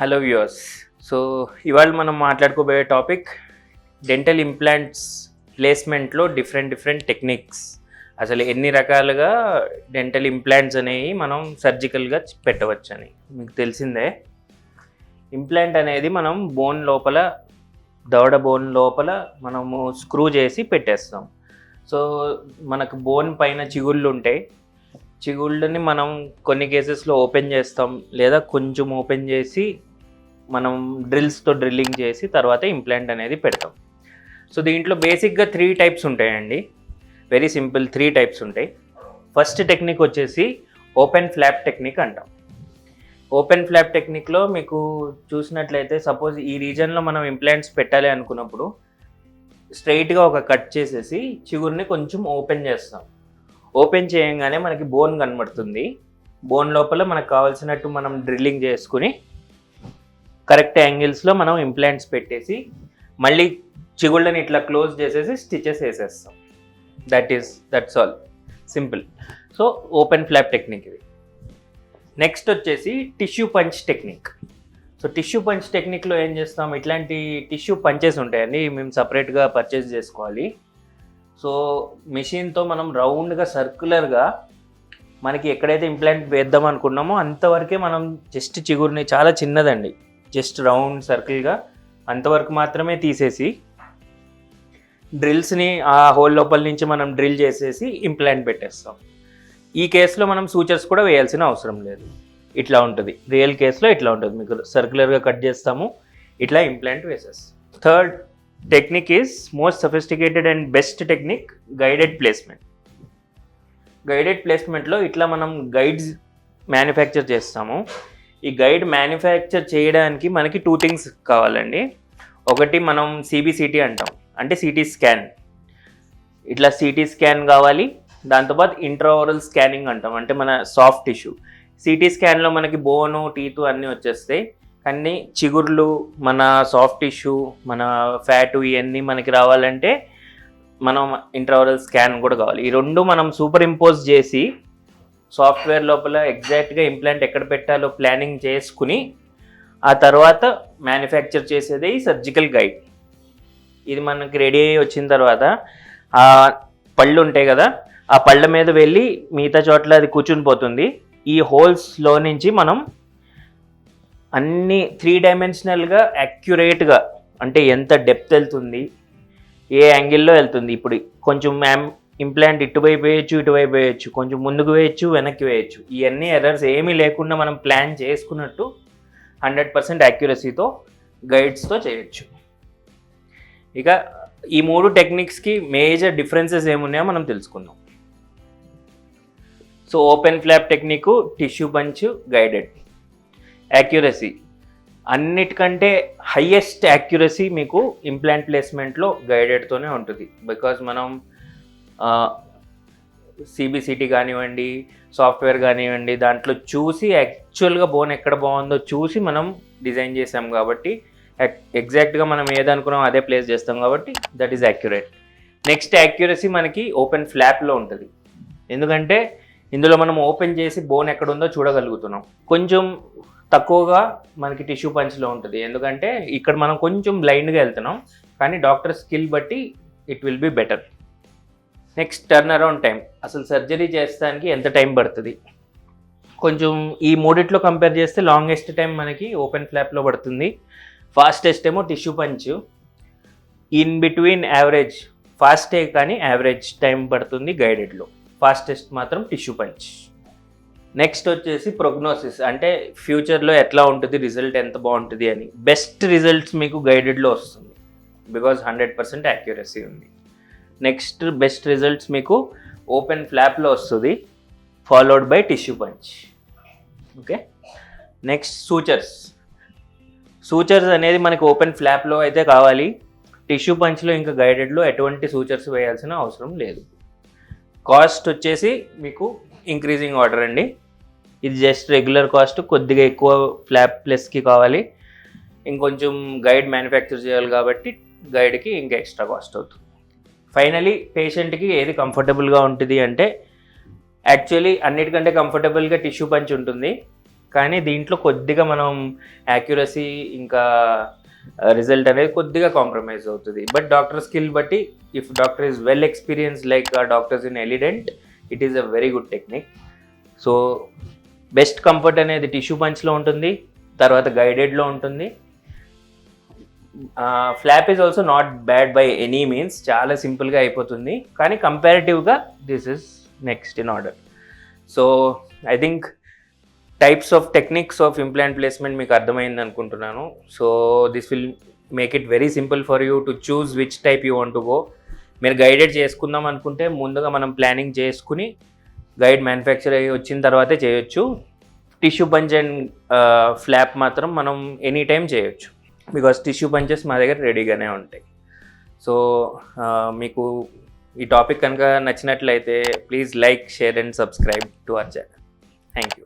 Hello viewers. So ఇవాళ మనం మాట్లాడుకోబోయే టాపిక్ డెంటల్ ఇంప్లాంట్స్ ప్లేస్మెంట్లో డిఫరెంట్ టెక్నిక్స్. అసలు ఎన్ని రకాలుగా డెంటల్ ఇంప్లాంట్స్ అనేవి మనం సర్జికల్గా పెట్టవచ్చని మీకు తెలిసిందే. ఇంప్లాంట్ అనేది మనం బోన్ లోపల, దవడ బోన్ లోపల మనము స్క్రూ చేసి పెట్టేస్తాం. సో మనకు బోన్ పైన చిగుళ్ళు ఉంటాయి. చిగుళ్ళని మనం కొన్ని కేసెస్లో ఓపెన్ చేస్తాం, లేదా కొంచెం ఓపెన్ చేసి మనం డ్రిల్స్తో డ్రిల్లింగ్ చేసి తర్వాత ఇంప్లాంట్ అనేది పెడతాం. సో దీంట్లో బేసిక్గా 3 టైప్స్ ఉంటాయండి. వెరీ సింపుల్ 3 టైప్స్ ఉంటాయి. ఫస్ట్ టెక్నిక్ వచ్చేసి ఓపెన్ ఫ్లాప్ టెక్నిక్ అంటాం. ఓపెన్ ఫ్లాప్ టెక్నిక్లో మీకు చూసినట్లయితే సపోజ్ ఈ రీజన్లో మనం ఇంప్లాంట్స్ పెట్టాలి అనుకున్నప్పుడు స్ట్రైట్గా ఒక కట్ చేసేసి చిగురిని కొంచెం ఓపెన్ చేస్తాం. ఓపెన్ చేయంగానే మనకి బోన్ కనబడుతుంది. బోన్ లోపల మనకు కావాల్సినట్టు మనం డ్రిల్లింగ్ చేసుకుని కరెక్ట్ యాంగిల్స్లో మనం ఇంప్లాంట్స్ పెట్టేసి మళ్ళీ చిగుళ్ళని ఇట్లా క్లోజ్ చేసేసి స్టిచెస్ వేసేస్తాం. That's all, simple. So open flap technique ఇది. నెక్స్ట్ వచ్చేసి tissue punch technique. So tissue punch టెక్నిక్లో ఏం చేస్తాం, ఇట్లాంటి టిష్యూ పంచెస్ ఉంటాయండి, మేము సపరేట్గా పర్చేస్ చేసుకోవాలి. సో మెషిన్తో మనం రౌండ్గా సర్క్యులర్గా మనకి ఎక్కడైతే ఇంప్లాంట్ వేద్దాం అనుకున్నామో అంతవరకే మనం జస్ట్ చిగురిని, చాలా చిన్నదండి, జస్ట్ రౌండ్ సర్కిల్గా అంతవరకు మాత్రమే తీసేసి డ్రిల్స్ని ఆ హోల్ లోపల నుంచి మనం డ్రిల్ చేసేసి ఇంప్లాంట్ పెట్టేస్తాం. ఈ కేసులో మనం సూచర్స్ కూడా వేయాల్సిన అవసరం లేదు. ఇట్లా ఉంటుంది, రియల్ కేసులో ఇట్లా ఉంటుంది. మీకు సర్క్యులర్గా కట్ చేస్తాము, ఇట్లా ఇంప్లాంట్ వేసేస్తాం. Third technique is most sophisticated and best technique, guided placement. Guided ప్లేస్మెంట్లో ఇట్లా మనం గైడ్స్ మ్యానుఫ్యాక్చర్ చేస్తాము. ఈ గైడ్ మ్యానుఫ్యాక్చర్ చేయడానికి మనకి 2 థింగ్స్ కావాలండి. ఒకటి మనం సిబిసిటీ అంటాం, అంటే సిటీ స్కాన్. ఇట్లా సిటీ స్కాన్ కావాలి. దాంతోపాటు ఇంట్రాఓరల్ స్కానింగ్ అంటాం, అంటే మన సాఫ్ట్ టిష్యూ. సిటీ స్కాన్లో మనకి బోను, టీతు అన్నీ వచ్చేస్తాయి, కానీ చిగుర్లు, మన సాఫ్ట్ టిష్యూ, మన ఫ్యాటు ఇవన్నీ మనకి రావాలంటే మనం ఇంట్రాఓరల్ స్కాన్ కూడా కావాలి. ఈ రెండు మనం సూపర్ ఇంపోజ్ చేసి సాఫ్ట్వేర్ లోపల ఎగ్జాక్ట్గా ఇంప్లాంట్ ఎక్కడ పెట్టాలో ప్లానింగ్ చేసుకుని ఆ తర్వాత మ్యానుఫ్యాక్చర్ చేసేదే ఈ సర్జికల్ గైడ్. ఇది మనకి రెడీ అయ్యి వచ్చిన తర్వాత ఆ పళ్ళు ఉంటాయి కదా, ఆ పళ్ళ మీద వెళ్ళి మిగతా చోట్ల అది కూర్చుని పోతుంది. ఈ హోల్స్లో నుంచి మనం అన్ని 3 డైమెన్షనల్గా యాక్యురేట్గా, అంటే ఎంత డెప్త్ వెళ్తుంది, ఏ యాంగిల్లో వెళ్తుంది. ఇప్పుడు కొంచెం ఇంప్లాంట్ ఇటువైపు వేయచ్చు, ఇటువైపు వేయచ్చు, కొంచెం ముందుకు వేయచ్చు, వెనక్కి వేయచ్చు. ఇవన్నీ ఎర్రర్స్ ఏమీ లేకుండా మనం ప్లాన్ చేసుకున్నట్టు 100% యాక్యురసీతో గైడ్స్తో చేయొచ్చు. ఇక ఈ 3 టెక్నిక్స్కి మేజర్ డిఫరెన్సెస్ ఏమున్నాయో మనం తెలుసుకుందాం. So open flap technique, tissue punch, guided. Accuracy అన్నిటికంటే హయ్యెస్ట్ యాక్యురసీ మీకు ఇంప్లాంట్ ప్లేస్మెంట్లో గైడెడ్తోనే ఉంటుంది. బికాజ్ మనం సిబిసిటీ కానివ్వండి, సాఫ్ట్వేర్ కానివ్వండి, దాంట్లో చూసి యాక్చువల్గా బోన్ ఎక్కడ బాగుందో చూసి మనం డిజైన్ చేసాం కాబట్టి ఎగ్జాక్ట్గా మనం ఏదనుకున్నాం అదే ప్లేస్ చేస్తాం కాబట్టి that is accurate. Next accuracy మనకి ఓపెన్ ఫ్లాప్లో ఉంటుంది. ఎందుకంటే ఇందులో మనం ఓపెన్ చేసి బోన్ ఎక్కడుందో చూడగలుగుతున్నాం. కొంచెం తక్కువగా మనకి టిష్యూ పంచ్లో ఉంటుంది, ఎందుకంటే ఇక్కడ మనం కొంచెం బ్లైండ్గా వెళ్తున్నాం, కానీ డాక్టర్ స్కిల్ బట్టి it will be better. Next turn around time. అసలు సర్జరీ చేస్తానికి ఎంత టైం పడుతుంది, కొంచెం ఈ మూడిట్లో కంపేర్ చేస్తే లాంగెస్ట్ టైం మనకి ఓపెన్ ఫ్లాప్లో పడుతుంది. ఫాస్టెస్ట్ ఏమో tissue punch. In between average ఫాస్టే, కానీ యావరేజ్ టైం పడుతుంది గైడెడ్లో. ఫాస్టెస్ట్ మాత్రం టిష్యూ పంచ్. నెక్స్ట్ వచ్చేసి ప్రోగ్నోసిస్, అంటే ఫ్యూచర్లో ఎట్లా ఉంటుంది, రిజల్ట్ ఎంత బాగుంటుంది అని. బెస్ట్ రిజల్ట్స్ మీకు గైడెడ్లో వస్తుంది, బికాజ్ 100% యాక్యురసీ ఉంది. నెక్స్ట్ బెస్ట్ రిజల్ట్స్ మీకు ఓపెన్ ఫ్లాప్లో వస్తుంది, followed by tissue punch. Okay, next sutures. Sutures అనేది మనకి ఓపెన్ ఫ్లాప్లో అయితే కావాలి. టిష్యూ పంచ్లో ఇంకా గైడెడ్లో ఎటువంటి సూచర్స్ వేయాల్సిన అవసరం లేదు. కాస్ట్ వచ్చేసి మీకు ఇంక్రీజింగ్ ఆర్డర్ అండి. ఇది జస్ట్ రెగ్యులర్ కాస్ట్, కొద్దిగా ఎక్కువ ఫ్లాప్ ప్లస్కి కావాలి, ఇంకొంచెం గైడ్ మ్యానుఫ్యాక్చర్ చేయాలి కాబట్టి గైడ్కి ఇంకా ఎక్స్ట్రా కాస్ట్ అవుతుంది. ఫైనలీ పేషెంట్కి ఏది కంఫర్టబుల్గా ఉంటుంది అంటే, యాక్చువల్లీ అన్నిటికంటే కంఫర్టబుల్గా టిష్యూ పంచ్ ఉంటుంది. కానీ దీంట్లో కొద్దిగా మనం యాక్యురసీ ఇంకా రిజల్ట్ అనేది కొద్దిగా కాంప్రమైజ్ అవుతుంది. బట్ డాక్టర్ స్కిల్ బట్టి if doctor is well experience like doctors in Elident, it is a very good technique. So best comfort అనేది టిష్యూ పంచ్లో ఉంటుంది, తర్వాత గైడెడ్లో ఉంటుంది. Flap is also not bad by any means, చాలా సింపుల్గా అయిపోతుంది. కానీ కంపారిటివ్గా this is next in order. So I think types of techniques of implant placement మీకు అర్థమైంది అనుకుంటున్నాను. So this will make it very simple for you to choose which type you want to go. మీరు guided చేసుకుందాం అనుకుంటే ముందుగా మనం planning చేసుకుని guide manufacture అయ్యి వచ్చిన తర్వాతే చేయొచ్చు. టిష్యూ పంచ్ అండ్ ఫ్లాప్ మాత్రం మనం ఎనీ టైం చేయొచ్చు, బికాస్ టిష్యూ పంచెస్ మా దగ్గర రెడీగానే ఉంటాయి. సో మీకు ఈ టాపిక్ కనుక నచ్చినట్లయితే please like, share and subscribe to our channel. Thank you.